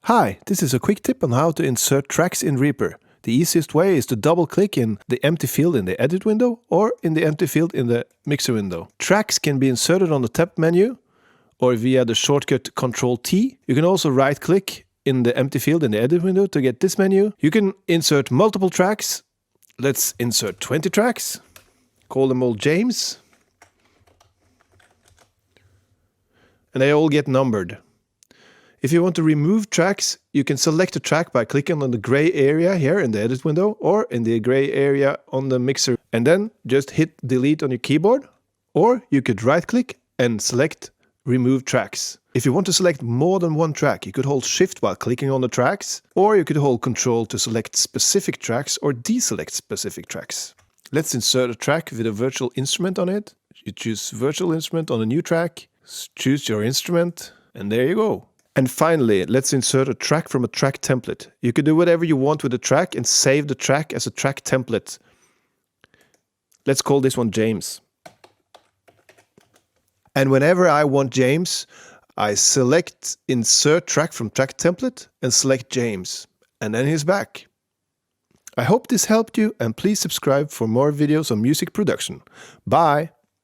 Hi, this is a quick tip on how to insert tracks in Reaper. The easiest way is to double-click in the empty field in the edit window or in the empty field in the mixer window. Tracks can be inserted on the tab menu or via the shortcut Ctrl-T. You can also right-click in the empty field in the edit window to get this menu. You can insert multiple tracks. Let's insert 20 tracks. Call them all James. And they all get numbered. If you want to remove tracks, you can select a track by clicking on the gray area here in the edit window or in the gray area on the mixer, and then just hit delete on your keyboard. Or you could right click and select remove tracks. If you want to select more than one track, you could hold shift while clicking on the tracks, or you could hold control to select specific tracks or deselect specific tracks. Let's insert a track with a virtual instrument on it. You choose virtual instrument on a new track, choose your instrument, and there you go. And finally, let's insert a track from a track template. You can do whatever you want with the track and save the track as a track template. Let's call this one James. And whenever I want James, I select insert track from track template and select James. And then he's back. I hope this helped you, and please subscribe for more videos on music production. Bye!